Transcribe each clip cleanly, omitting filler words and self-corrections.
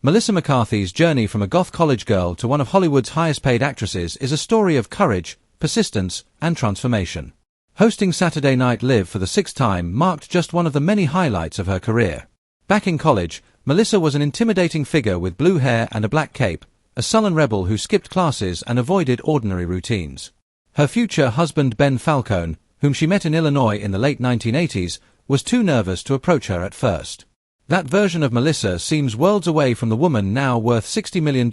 Melissa McCarthy's journey from a goth college girl to one of Hollywood's highest-paid actresses is a story of courage, persistence, and transformation. Hosting Saturday Night Live for the sixth time marked just one of the many highlights of her career. Back in college, Melissa was an intimidating figure with blue hair and a black cape, a sullen rebel who skipped classes and avoided ordinary routines. Her future husband Ben Falcone, whom she met in Illinois in the late 1980s, was too nervous to approach her at first. That version of Melissa seems worlds away from the woman now worth $60 million,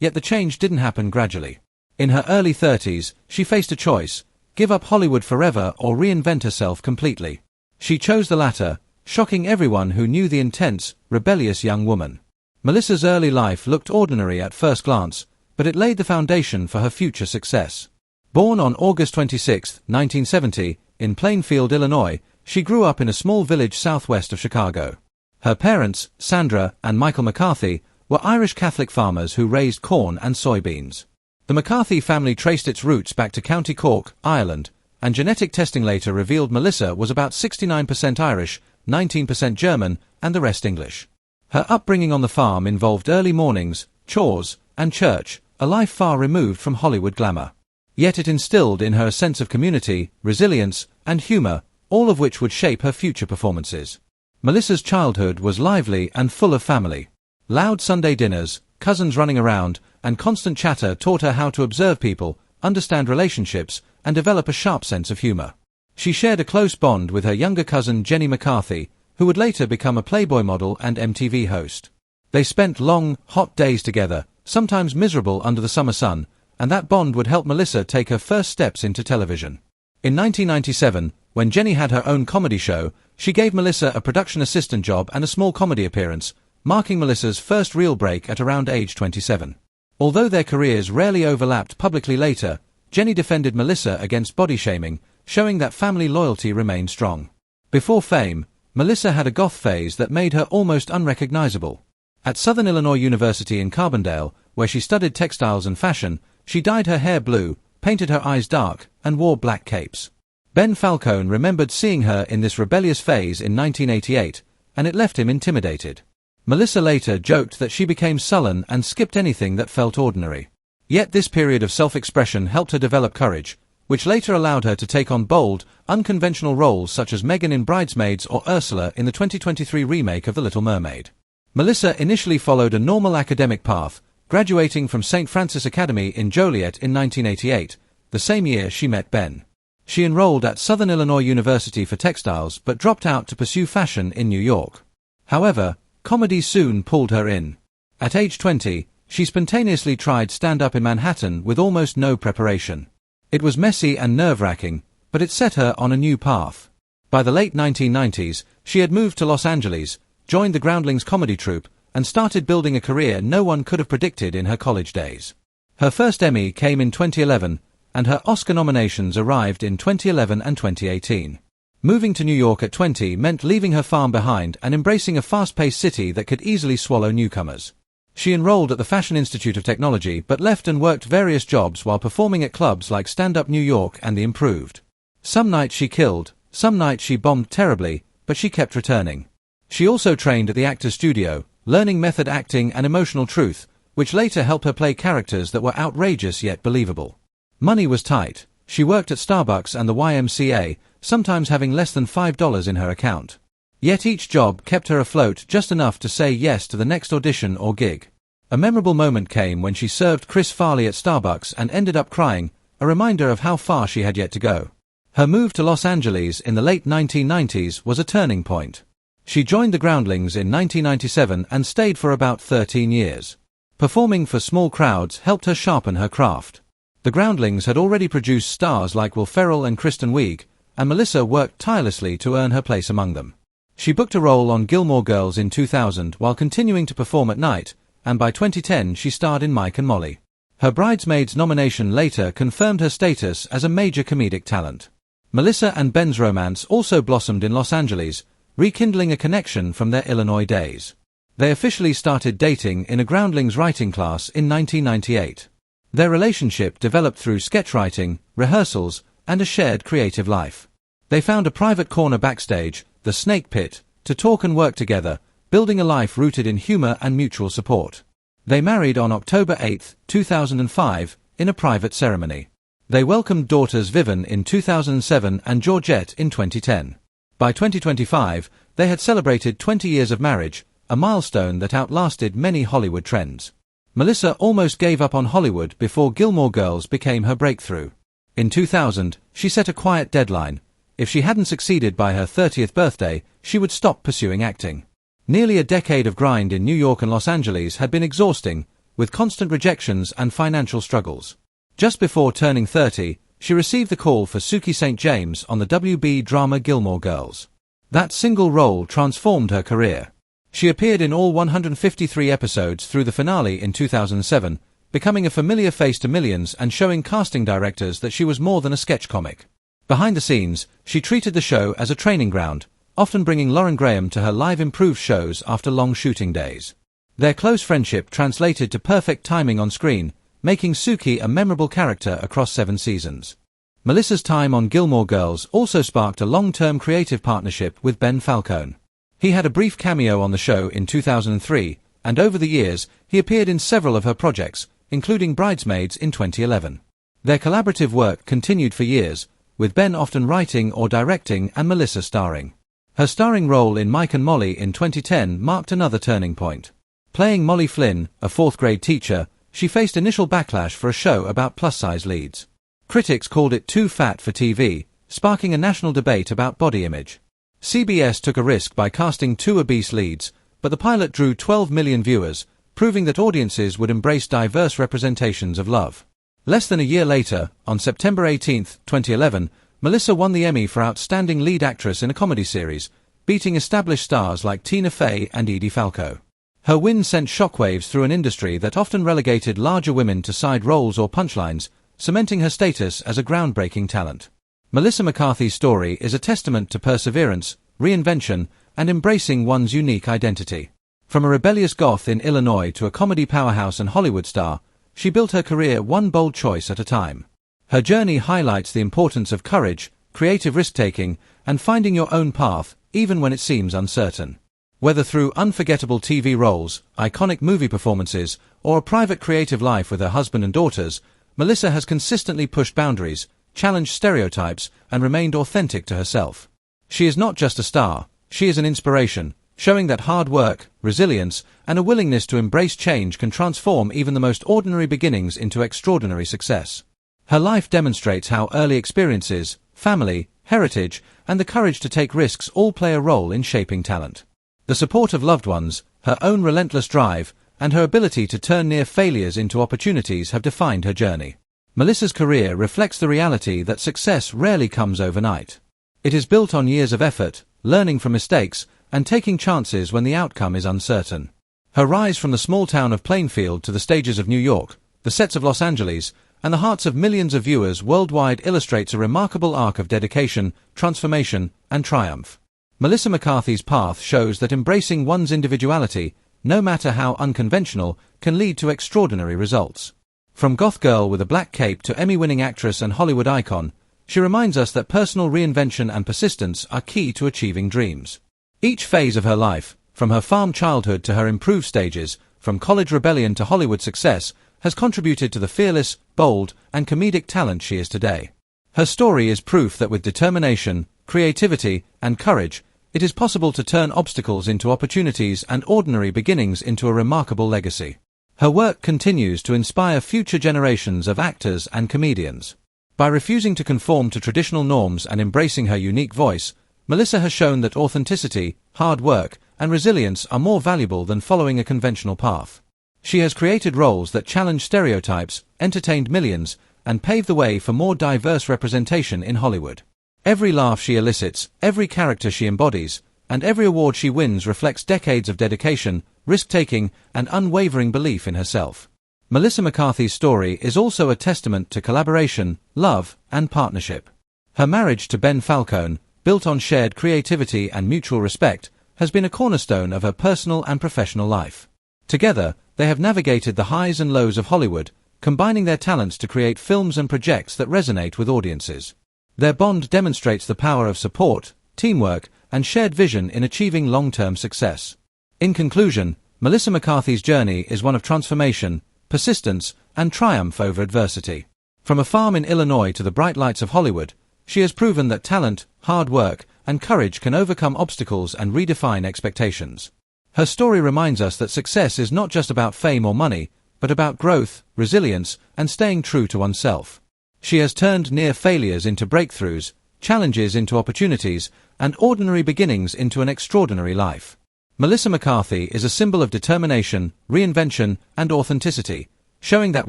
yet the change didn't happen gradually. In her early 30s, she faced a choice: give up Hollywood forever or reinvent herself completely. She chose the latter, shocking everyone who knew the intense, rebellious young woman. Melissa's early life looked ordinary at first glance, but it laid the foundation for her future success. Born on August 26, 1970, in Plainfield, Illinois, she grew up in a small village southwest of Chicago. Her parents, Sandra and Michael McCarthy, were Irish Catholic farmers who raised corn and soybeans. The McCarthy family traced its roots back to County Cork, Ireland, and genetic testing later revealed Melissa was about 69% Irish, 19% German, and the rest English. Her upbringing on the farm involved early mornings, chores, and church, a life far removed from Hollywood glamour. Yet it instilled in her a sense of community, resilience, and humor, all of which would shape her future performances. Melissa's childhood was lively and full of family. Loud Sunday dinners, cousins running around, and constant chatter taught her how to observe people, understand relationships, and develop a sharp sense of humor. She shared a close bond with her younger cousin Jenny McCarthy, who would later become a Playboy model and MTV host. They spent long, hot days together, sometimes miserable under the summer sun, and that bond would help Melissa take her first steps into television. In 1997, when Jenny had her own comedy show, she gave Melissa a production assistant job and a small comedy appearance, marking Melissa's first real break at around age 27. Although their careers rarely overlapped publicly later, Jenny defended Melissa against body shaming, showing that family loyalty remained strong. Before fame, Melissa had a goth phase that made her almost unrecognizable. At Southern Illinois University in Carbondale, where she studied textiles and fashion, she dyed her hair blue, painted her eyes dark, and wore black capes. Ben Falcone remembered seeing her in this rebellious phase in 1988, and it left him intimidated. Melissa later joked that she became sullen and skipped anything that felt ordinary. Yet this period of self-expression helped her develop courage, which later allowed her to take on bold, unconventional roles such as Megan in Bridesmaids or Ursula in the 2023 remake of The Little Mermaid. Melissa initially followed a normal academic path, graduating from St. Francis Academy in Joliet in 1988, the same year she met Ben. She enrolled at Southern Illinois University for textiles but dropped out to pursue fashion in New York. However, comedy soon pulled her in. At age 20, she spontaneously tried stand-up in Manhattan with almost no preparation. It was messy and nerve-wracking, but it set her on a new path. By the late 1990s, she had moved to Los Angeles, joined the Groundlings comedy troupe, and started building a career no one could have predicted in her college days. Her first Emmy came in 2011, and her Oscar nominations arrived in 2011 and 2018. Moving to New York at 20 meant leaving her farm behind and embracing a fast-paced city that could easily swallow newcomers. She enrolled at the Fashion Institute of Technology but left and worked various jobs while performing at clubs like Stand Up New York and The Improved. Some nights she killed, some nights she bombed terribly, but she kept returning. She also trained at the Actors Studio, learning method acting and emotional truth, which later helped her play characters that were outrageous yet believable. Money was tight. She worked at Starbucks and the YMCA, sometimes having less than $5 in her account. Yet each job kept her afloat just enough to say yes to the next audition or gig. A memorable moment came when she served Chris Farley at Starbucks and ended up crying, a reminder of how far she had yet to go. Her move to Los Angeles in the late 1990s was a turning point. She joined the Groundlings in 1997 and stayed for about 13 years. Performing for small crowds helped her sharpen her craft. The Groundlings had already produced stars like Will Ferrell and Kristen Wiig, and Melissa worked tirelessly to earn her place among them. She booked a role on Gilmore Girls in 2000 while continuing to perform at night, and by 2010 she starred in Mike and Molly. Her Bridesmaids nomination later confirmed her status as a major comedic talent. Melissa and Ben's romance also blossomed in Los Angeles, rekindling a connection from their Illinois days. They officially started dating in a Groundlings writing class in 1998. Their relationship developed through sketch writing, rehearsals, and a shared creative life. They found a private corner backstage, the Snake Pit, to talk and work together, building a life rooted in humor and mutual support. They married on October 8, 2005, in a private ceremony. They welcomed daughters Vivian in 2007 and Georgette in 2010. By 2025, they had celebrated 20 years of marriage, a milestone that outlasted many Hollywood trends. Melissa almost gave up on Hollywood before Gilmore Girls became her breakthrough. In 2000, she set a quiet deadline. If she hadn't succeeded by her 30th birthday, she would stop pursuing acting. Nearly a decade of grind in New York and Los Angeles had been exhausting, with constant rejections and financial struggles. Just before turning 30, she received the call for Sookie St. James on the WB drama Gilmore Girls. That single role transformed her career. She appeared in all 153 episodes through the finale in 2007, becoming a familiar face to millions and showing casting directors that she was more than a sketch comic. Behind the scenes, she treated the show as a training ground, often bringing Lauren Graham to her live improved shows after long shooting days. Their close friendship translated to perfect timing on screen, making Sookie a memorable character across 7 seasons. Melissa's time on Gilmore Girls also sparked a long-term creative partnership with Ben Falcone. He had a brief cameo on the show in 2003, and over the years, he appeared in several of her projects, including Bridesmaids in 2011. Their collaborative work continued for years, with Ben often writing or directing and Melissa starring. Her starring role in Mike and Molly in 2010 marked another turning point. Playing Molly Flynn, a 4th-grade teacher, she faced initial backlash for a show about plus-size leads. Critics called it too fat for TV, sparking a national debate about body image. CBS took a risk by casting 2 obese leads, but the pilot drew 12 million viewers, proving that audiences would embrace diverse representations of love. Less than a year later, on September 18, 2011, Melissa won the Emmy for Outstanding Lead Actress in a Comedy Series, beating established stars like Tina Fey and Edie Falco. Her win sent shockwaves through an industry that often relegated larger women to side roles or punchlines, cementing her status as a groundbreaking talent. Melissa McCarthy's story is a testament to perseverance, reinvention, and embracing one's unique identity. From a rebellious goth in Illinois to a comedy powerhouse and Hollywood star, she built her career one bold choice at a time. Her journey highlights the importance of courage, creative risk-taking, and finding your own path, even when it seems uncertain. Whether through unforgettable TV roles, iconic movie performances, or a private creative life with her husband and daughters, Melissa has consistently pushed boundaries, challenged stereotypes, and remained authentic to herself. She is not just a star, she is an inspiration, showing that hard work, resilience, and a willingness to embrace change can transform even the most ordinary beginnings into extraordinary success. Her life demonstrates how early experiences, family, heritage, and the courage to take risks all play a role in shaping talent. The support of loved ones, her own relentless drive, and her ability to turn near failures into opportunities have defined her journey. Melissa's career reflects the reality that success rarely comes overnight. It is built on years of effort, learning from mistakes, and taking chances when the outcome is uncertain. Her rise from the small town of Plainfield to the stages of New York, the sets of Los Angeles, and the hearts of millions of viewers worldwide illustrates a remarkable arc of dedication, transformation, and triumph. Melissa McCarthy's path shows that embracing one's individuality, no matter how unconventional, can lead to extraordinary results. From goth girl with a black cape to Emmy-winning actress and Hollywood icon, she reminds us that personal reinvention and persistence are key to achieving dreams. Each phase of her life, from her farm childhood to her improved stages, from college rebellion to Hollywood success, has contributed to the fearless, bold, and comedic talent she is today. Her story is proof that with determination, creativity, and courage, it is possible to turn obstacles into opportunities and ordinary beginnings into a remarkable legacy. Her work continues to inspire future generations of actors and comedians. By refusing to conform to traditional norms and embracing her unique voice, Melissa has shown that authenticity, hard work, and resilience are more valuable than following a conventional path. She has created roles that challenge stereotypes, entertained millions, and paved the way for more diverse representation in Hollywood. Every laugh she elicits, every character she embodies, and every award she wins reflects decades of dedication, risk-taking, and unwavering belief in herself. Melissa McCarthy's story is also a testament to collaboration, love, and partnership. Her marriage to Ben Falcone, built on shared creativity and mutual respect, has been a cornerstone of her personal and professional life. Together, they have navigated the highs and lows of Hollywood, combining their talents to create films and projects that resonate with audiences. Their bond demonstrates the power of support, teamwork, and shared vision in achieving long-term success. In conclusion, Melissa McCarthy's journey is one of transformation, persistence, and triumph over adversity. From a farm in Illinois to the bright lights of Hollywood, she has proven that talent, hard work, and courage can overcome obstacles and redefine expectations. Her story reminds us that success is not just about fame or money, but about growth, resilience, and staying true to oneself. She has turned near failures into breakthroughs, challenges into opportunities, and ordinary beginnings into an extraordinary life. Melissa McCarthy is a symbol of determination, reinvention, and authenticity, showing that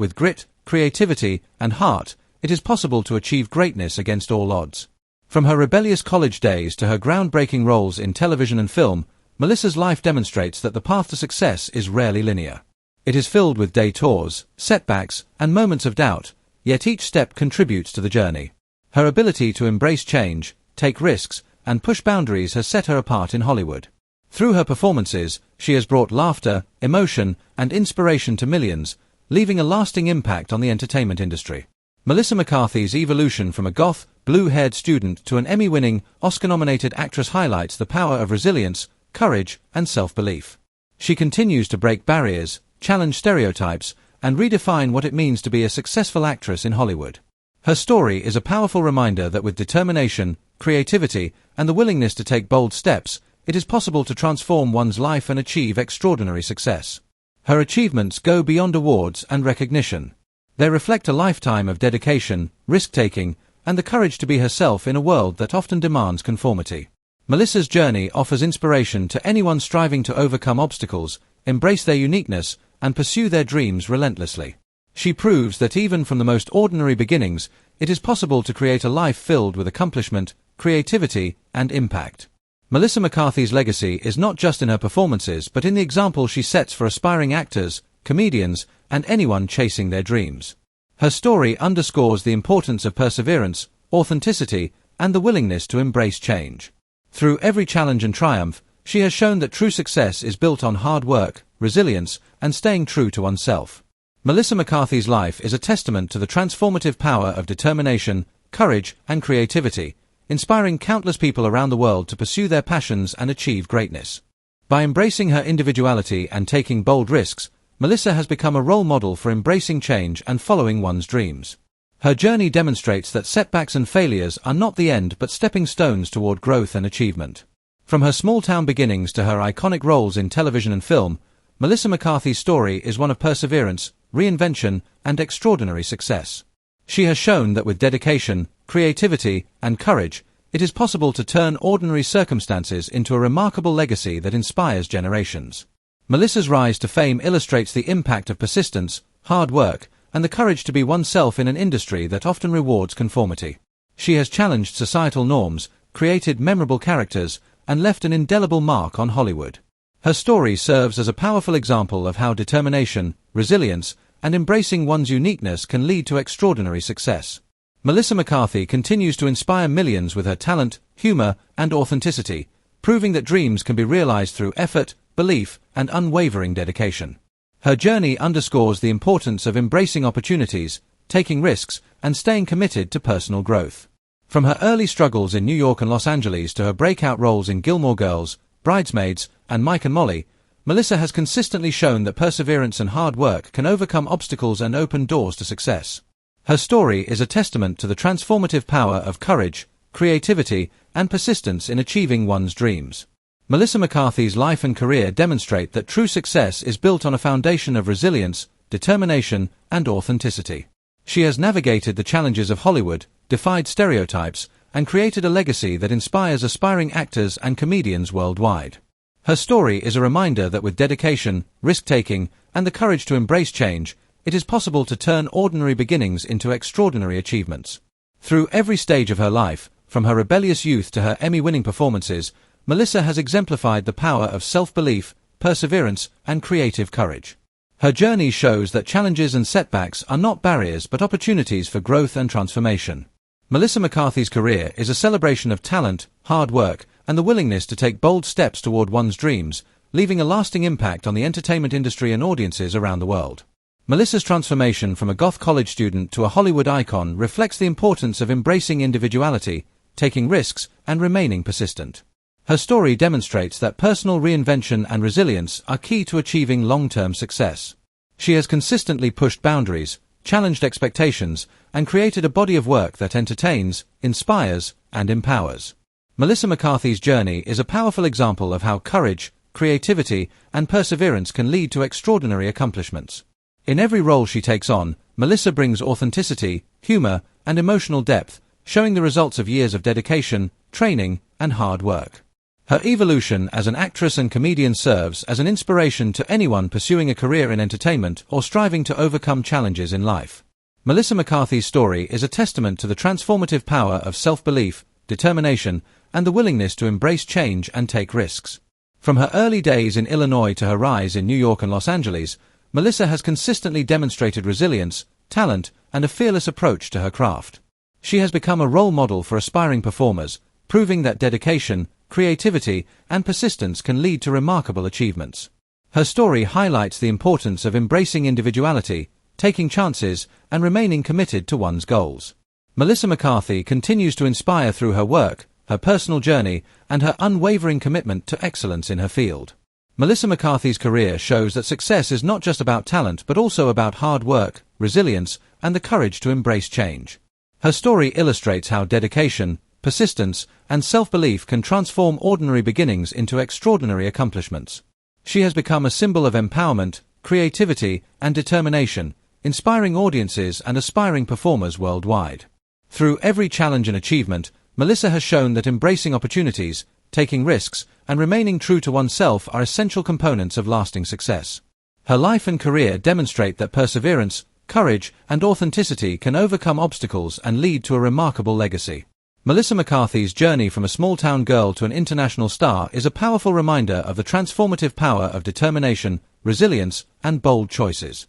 with grit, creativity, and heart, it is possible to achieve greatness against all odds. From her rebellious college days to her groundbreaking roles in television and film, Melissa's life demonstrates that the path to success is rarely linear. It is filled with detours, setbacks, and moments of doubt, yet each step contributes to the journey. Her ability to embrace change, take risks, and push boundaries has set her apart in Hollywood. Through her performances, she has brought laughter, emotion, and inspiration to millions, leaving a lasting impact on the entertainment industry. Melissa McCarthy's evolution from a goth, blue-haired student to an Emmy-winning, Oscar-nominated actress highlights the power of resilience, courage, and self-belief. She continues to break barriers, challenge stereotypes, and redefine what it means to be a successful actress in Hollywood. Her story is a powerful reminder that with determination, creativity, and the willingness to take bold steps, it is possible to transform one's life and achieve extraordinary success. Her achievements go beyond awards and recognition. They reflect a lifetime of dedication, risk-taking, and the courage to be herself in a world that often demands conformity. Melissa's journey offers inspiration to anyone striving to overcome obstacles, embrace their uniqueness, and pursue their dreams relentlessly. She proves that even from the most ordinary beginnings, it is possible to create a life filled with accomplishment, creativity, and impact. Melissa McCarthy's legacy is not just in her performances but in the example she sets for aspiring actors, comedians, and anyone chasing their dreams. Her story underscores the importance of perseverance, authenticity, and the willingness to embrace change. Through every challenge and triumph, she has shown that true success is built on hard work, resilience, and staying true to oneself. Melissa McCarthy's life is a testament to the transformative power of determination, courage, and creativity, inspiring countless people around the world to pursue their passions and achieve greatness. By embracing her individuality and taking bold risks, Melissa has become a role model for embracing change and following one's dreams. Her journey demonstrates that setbacks and failures are not the end but stepping stones toward growth and achievement. From her small-town beginnings to her iconic roles in television and film, Melissa McCarthy's story is one of perseverance, reinvention, and extraordinary success. She has shown that with dedication, creativity, and courage, it is possible to turn ordinary circumstances into a remarkable legacy that inspires generations. Melissa's rise to fame illustrates the impact of persistence, hard work, and the courage to be oneself in an industry that often rewards conformity. She has challenged societal norms, created memorable characters, and left an indelible mark on Hollywood. Her story serves as a powerful example of how determination, resilience, and embracing one's uniqueness can lead to extraordinary success. Melissa McCarthy continues to inspire millions with her talent, humor, and authenticity, proving that dreams can be realized through effort, belief, and unwavering dedication. Her journey underscores the importance of embracing opportunities, taking risks, and staying committed to personal growth. From her early struggles in New York and Los Angeles to her breakout roles in Gilmore Girls, Bridesmaids, and Mike and Molly, Melissa has consistently shown that perseverance and hard work can overcome obstacles and open doors to success. Her story is a testament to the transformative power of courage, creativity, and persistence in achieving one's dreams. Melissa McCarthy's life and career demonstrate that true success is built on a foundation of resilience, determination, and authenticity. She has navigated the challenges of Hollywood, defied stereotypes, and created a legacy that inspires aspiring actors and comedians worldwide. Her story is a reminder that with dedication, risk-taking, and the courage to embrace change, it is possible to turn ordinary beginnings into extraordinary achievements. Through every stage of her life, from her rebellious youth to her Emmy-winning performances, Melissa has exemplified the power of self-belief, perseverance, and creative courage. Her journey shows that challenges and setbacks are not barriers but opportunities for growth and transformation. Melissa McCarthy's career is a celebration of talent, hard work, and the willingness to take bold steps toward one's dreams, leaving a lasting impact on the entertainment industry and audiences around the world. Melissa's transformation from a goth college student to a Hollywood icon reflects the importance of embracing individuality, taking risks, and remaining persistent. Her story demonstrates that personal reinvention and resilience are key to achieving long-term success. She has consistently pushed boundaries, challenged expectations, and created a body of work that entertains, inspires, and empowers. Melissa McCarthy's journey is a powerful example of how courage, creativity, and perseverance can lead to extraordinary accomplishments. In every role she takes on, Melissa brings authenticity, humor, and emotional depth, showing the results of years of dedication, training, and hard work. Her evolution as an actress and comedian serves as an inspiration to anyone pursuing a career in entertainment or striving to overcome challenges in life. Melissa McCarthy's story is a testament to the transformative power of self-belief, determination, and the willingness to embrace change and take risks. From her early days in Illinois to her rise in New York and Los Angeles, Melissa has consistently demonstrated resilience, talent, and a fearless approach to her craft. She has become a role model for aspiring performers, proving that dedication, creativity, and persistence can lead to remarkable achievements. Her story highlights the importance of embracing individuality, taking chances, and remaining committed to one's goals. Melissa McCarthy continues to inspire through her work, her personal journey, and her unwavering commitment to excellence in her field. Melissa McCarthy's career shows that success is not just about talent but also about hard work, resilience, and the courage to embrace change. Her story illustrates how dedication, persistence, and self-belief can transform ordinary beginnings into extraordinary accomplishments. She has become a symbol of empowerment, creativity, and determination, inspiring audiences and aspiring performers worldwide. Through every challenge and achievement, Melissa has shown that embracing opportunities, taking risks, and remaining true to oneself are essential components of lasting success. Her life and career demonstrate that perseverance, courage, and authenticity can overcome obstacles and lead to a remarkable legacy. Melissa McCarthy's journey from a small-town girl to an international star is a powerful reminder of the transformative power of determination, resilience, and bold choices.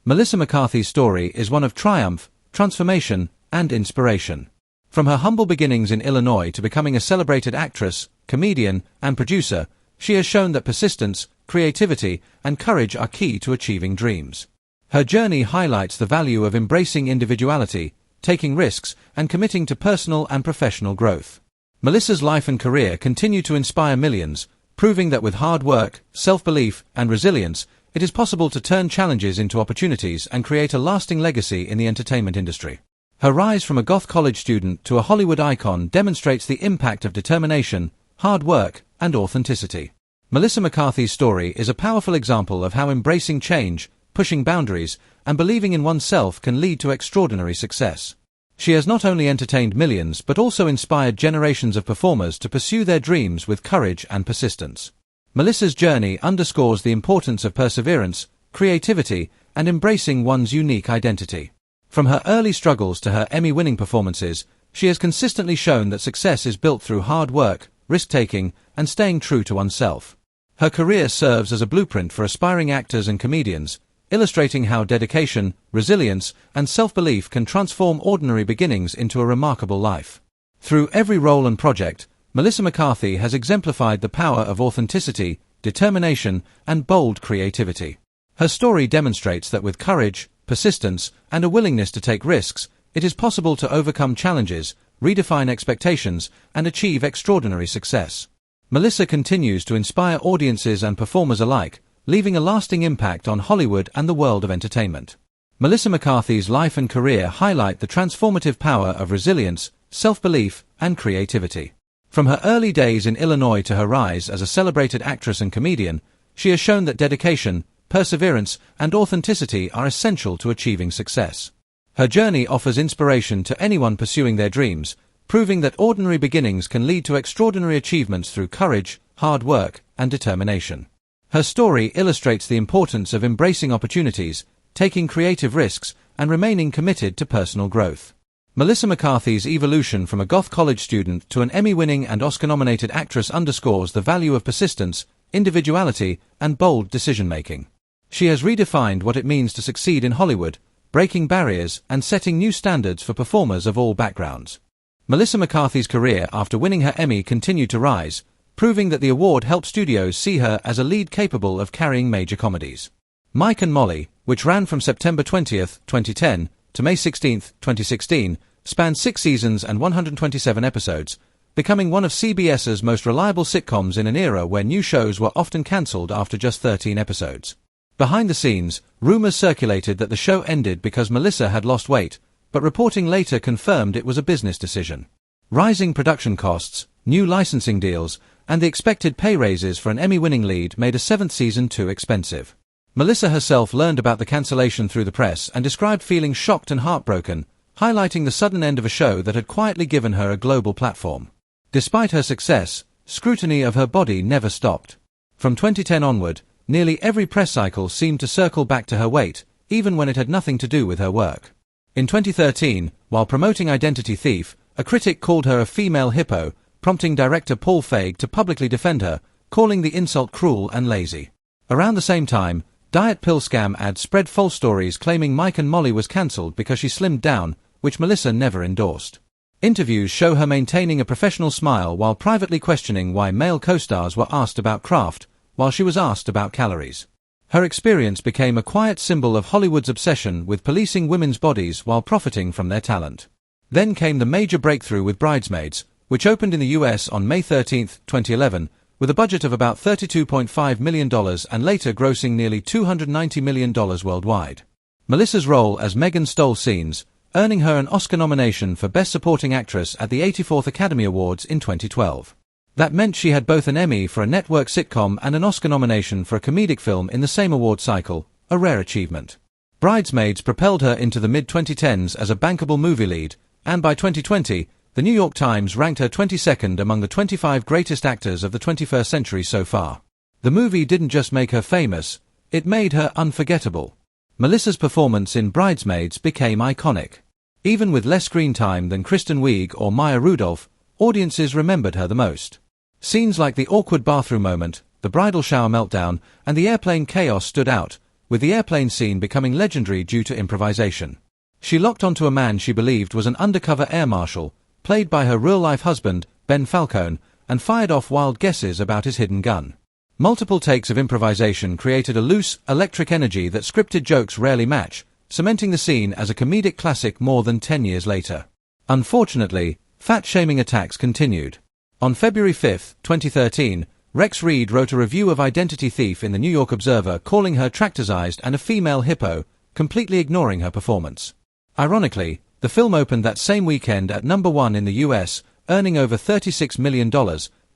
Melissa McCarthy's story is one of triumph, transformation, and inspiration. From her humble beginnings in Illinois to becoming a celebrated actress, comedian, and producer, she has shown that persistence, creativity, and courage are key to achieving dreams. Her journey highlights the value of embracing individuality, taking risks, and committing to personal and professional growth. Melissa's life and career continue to inspire millions, proving that with hard work, self-belief, and resilience, it is possible to turn challenges into opportunities and create a lasting legacy in the entertainment industry. Her rise from a Goth college student to a Hollywood icon demonstrates the impact of determination, hard work, and authenticity. Melissa McCarthy's story is a powerful example of how embracing change, pushing boundaries, and believing in oneself can lead to extraordinary success. She has not only entertained millions but also inspired generations of performers to pursue their dreams with courage and persistence. Melissa's journey underscores the importance of perseverance, creativity, and embracing one's unique identity. From her early struggles to her Emmy-winning performances, she has consistently shown that success is built through hard work, risk-taking, and staying true to oneself. Her career serves as a blueprint for aspiring actors and comedians, illustrating how dedication, resilience, and self-belief can transform ordinary beginnings into a remarkable life. Through every role and project, Melissa McCarthy has exemplified the power of authenticity, determination, and bold creativity. Her story demonstrates that with courage, persistence, and a willingness to take risks, it is possible to overcome challenges, redefine expectations, and achieve extraordinary success. Melissa continues to inspire audiences and performers alike, leaving a lasting impact on Hollywood and the world of entertainment. Melissa McCarthy's life and career highlight the transformative power of resilience, self-belief, and creativity. From her early days in Illinois to her rise as a celebrated actress and comedian, she has shown that dedication, perseverance, and authenticity are essential to achieving success. Her journey offers inspiration to anyone pursuing their dreams, proving that ordinary beginnings can lead to extraordinary achievements through courage, hard work, and determination. Her story illustrates the importance of embracing opportunities, taking creative risks, and remaining committed to personal growth. Melissa McCarthy's evolution from a Goth college student to an Emmy-winning and Oscar-nominated actress underscores the value of persistence, individuality, and bold decision-making. She has redefined what it means to succeed in Hollywood, breaking barriers and setting new standards for performers of all backgrounds. Melissa McCarthy's career after winning her Emmy continued to rise, proving that the award helped studios see her as a lead capable of carrying major comedies. Mike and Molly, which ran from September 20, 2010 to May 16, 2016, spanned 6 seasons and 127 episodes, becoming one of CBS's most reliable sitcoms in an era where new shows were often cancelled after just 13 episodes. Behind the scenes, rumors circulated that the show ended because Melissa had lost weight, but reporting later confirmed it was a business decision. Rising production costs, new licensing deals, and the expected pay raises for an Emmy-winning lead made a seventh season too expensive. Melissa herself learned about the cancellation through the press and described feeling shocked and heartbroken, highlighting the sudden end of a show that had quietly given her a global platform. Despite her success, scrutiny of her body never stopped. From 2010 onward, nearly every press cycle seemed to circle back to her weight, even when it had nothing to do with her work. In 2013, while promoting Identity Thief, a critic called her a female hippo, prompting director Paul Feig to publicly defend her, calling the insult cruel and lazy. Around the same time, diet pill scam ads spread false stories claiming Mike and Molly was cancelled because she slimmed down, which Melissa never endorsed. Interviews show her maintaining a professional smile while privately questioning why male co-stars were asked about craft, while she was asked about calories. Her experience became a quiet symbol of Hollywood's obsession with policing women's bodies while profiting from their talent. Then came the major breakthrough with Bridesmaids, which opened in the US on May 13, 2011, with a budget of about $32.5 million and later grossing nearly $290 million worldwide. Melissa's role as Megan stole scenes, earning her an Oscar nomination for Best Supporting Actress at the 84th Academy Awards in 2012. That meant she had both an Emmy for a network sitcom and an Oscar nomination for a comedic film in the same award cycle, a rare achievement. Bridesmaids propelled her into the mid-2010s as a bankable movie lead, and by 2020, the New York Times ranked her 22nd among the 25 greatest actors of the 21st century so far. The movie didn't just make her famous, it made her unforgettable. Melissa's performance in Bridesmaids became iconic. Even with less screen time than Kristen Wiig or Maya Rudolph, audiences remembered her the most. Scenes like the awkward bathroom moment, the bridal shower meltdown, and the airplane chaos stood out, with the airplane scene becoming legendary due to improvisation. She locked onto a man she believed was an undercover air marshal, played by her real-life husband, Ben Falcone, and fired off wild guesses about his hidden gun. Multiple takes of improvisation created a loose, electric energy that scripted jokes rarely match, cementing the scene as a comedic classic more than 10 years later. Unfortunately, fat-shaming attacks continued. On February 5, 2013, Rex Reed wrote a review of Identity Thief in the New York Observer calling her tractorized and a female hippo, completely ignoring her performance. Ironically, the film opened that same weekend at number 1 in the US, earning over $36 million,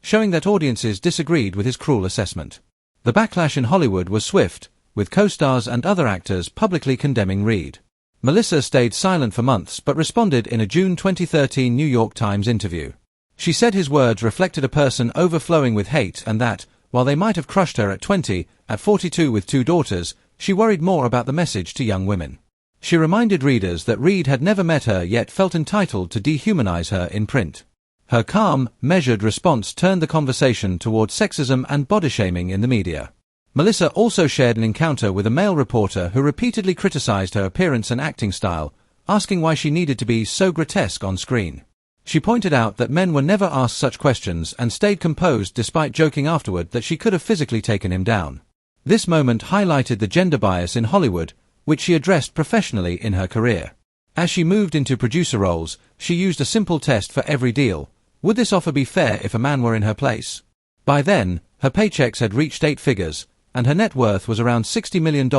showing that audiences disagreed with his cruel assessment. The backlash in Hollywood was swift, with co-stars and other actors publicly condemning Reed. Melissa stayed silent for months but responded in a June 2013 New York Times interview. She said his words reflected a person overflowing with hate and that, while they might have crushed her at 20, at 42 with 2 daughters, she worried more about the message to young women. She reminded readers that Reed had never met her yet felt entitled to dehumanize her in print. Her calm, measured response turned the conversation towards sexism and body-shaming in the media. Melissa also shared an encounter with a male reporter who repeatedly criticized her appearance and acting style, asking why she needed to be so grotesque on screen. She pointed out that men were never asked such questions and stayed composed despite joking afterward that she could have physically taken him down. This moment highlighted the gender bias in Hollywood, which she addressed professionally in her career. As she moved into producer roles, she used a simple test for every deal. Would this offer be fair if a man were in her place? By then, her paychecks had reached 8 figures, and her net worth was around $60 million,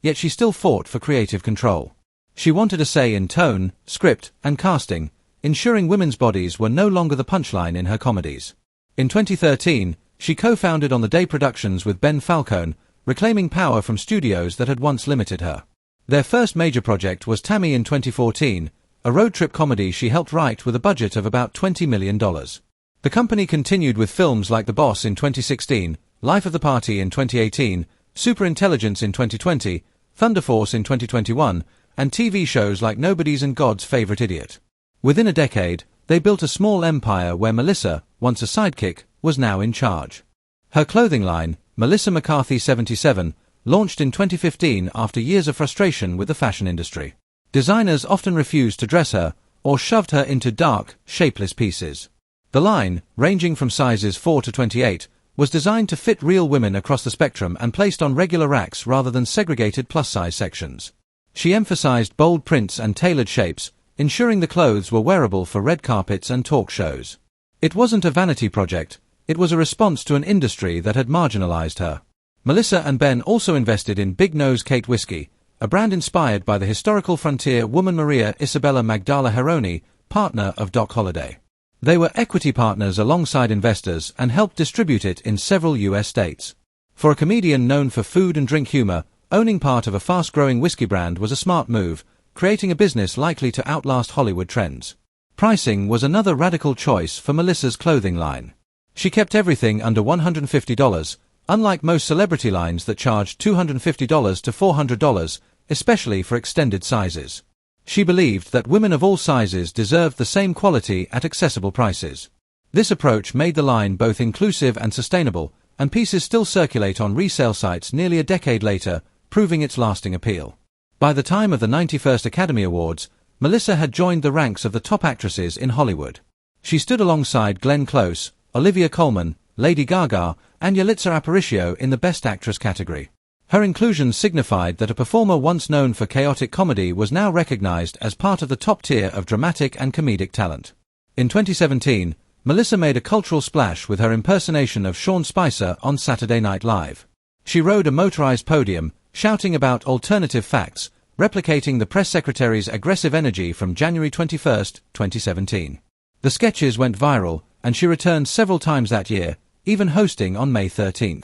yet she still fought for creative control. She wanted a say in tone, script, and casting, ensuring women's bodies were no longer the punchline in her comedies. In 2013, she co-founded On the Day Productions with Ben Falcone, reclaiming power from studios that had once limited her. Their first major project was Tammy in 2014, a road trip comedy she helped write with a budget of about $20 million. The company continued with films like The Boss in 2016, Life of the Party in 2018, Superintelligence in 2020, Thunder Force in 2021, and TV shows like Nobody's and God's Favorite Idiot. Within a decade, they built a small empire where Melissa, once a sidekick, was now in charge. Her clothing line, Melissa McCarthy 77, launched in 2015 after years of frustration with the fashion industry. Designers often refused to dress her, or shoved her into dark, shapeless pieces. The line, ranging from sizes 4 to 28, was designed to fit real women across the spectrum and placed on regular racks rather than segregated plus-size sections. She emphasized bold prints and tailored shapes, ensuring the clothes were wearable for red carpets and talk shows. It wasn't a vanity project, it was a response to an industry that had marginalized her. Melissa and Ben also invested in Big Nose Kate Whiskey, a brand inspired by the historical frontier woman Maria Isabella Magdala Heroni, partner of Doc Holliday. They were equity partners alongside investors and helped distribute it in several U.S. states. For a comedian known for food and drink humor, owning part of a fast-growing whiskey brand was a smart move, creating a business likely to outlast Hollywood trends. Pricing was another radical choice for Melissa's clothing line. She kept everything under $150, unlike most celebrity lines that charged $250 to $400, especially for extended sizes. She believed that women of all sizes deserved the same quality at accessible prices. This approach made the line both inclusive and sustainable, and pieces still circulate on resale sites nearly a decade later, proving its lasting appeal. By the time of the 91st Academy Awards, Melissa had joined the ranks of the top actresses in Hollywood. She stood alongside Glenn Close, Olivia Colman, Lady Gaga, and Yalitza Aparicio in the Best Actress category. Her inclusion signified that a performer once known for chaotic comedy was now recognized as part of the top tier of dramatic and comedic talent. In 2017, Melissa made a cultural splash with her impersonation of Sean Spicer on Saturday Night Live. She rode a motorized podium, shouting about alternative facts, replicating the press secretary's aggressive energy from January 21, 2017. The sketches went viral, and she returned several times that year, even hosting on May 13.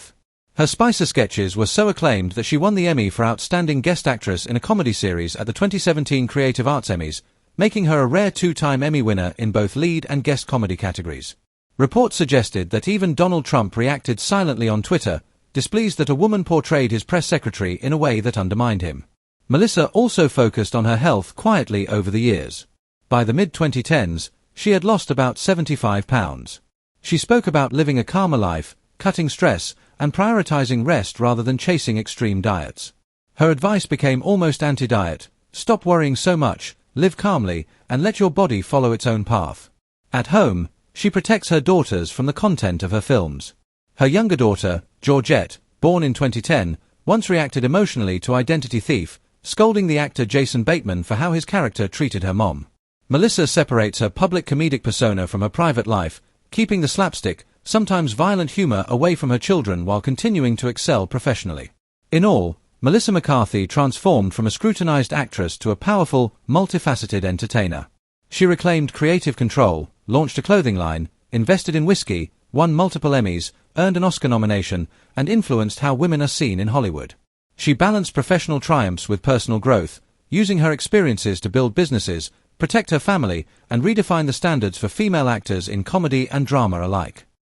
Her Spicer sketches were so acclaimed that she won the Emmy for Outstanding Guest Actress in a Comedy Series at the 2017 Creative Arts Emmys, making her a rare two-time Emmy winner in both lead and guest comedy categories. Reports suggested that even Donald Trump reacted silently on Twitter, displeased that a woman portrayed his press secretary in a way that undermined him. Melissa also focused on her health quietly over the years. By the mid-2010s, she had lost about 75 pounds. She spoke about living a calmer life, cutting stress, and prioritizing rest rather than chasing extreme diets. Her advice became almost anti-diet: stop worrying so much, live calmly, and let your body follow its own path. At home, she protects her daughters from the content of her films. Her younger daughter, Georgette, born in 2010, once reacted emotionally to Identity Thief, scolding the actor Jason Bateman for how his character treated her mom. Melissa separates her public comedic persona from her private life, keeping the slapstick, sometimes violent humor away from her children while continuing to excel professionally. In all, Melissa McCarthy transformed from a scrutinized actress to a powerful, multifaceted entertainer. She reclaimed creative control, launched a clothing line, invested in whiskey, won multiple Emmys, earned an Oscar nomination, and influenced how women are seen in Hollywood. She balanced professional triumphs with personal growth, using her experiences to build businesses, protect her family, and redefine the standards for female actors in comedy and drama alike.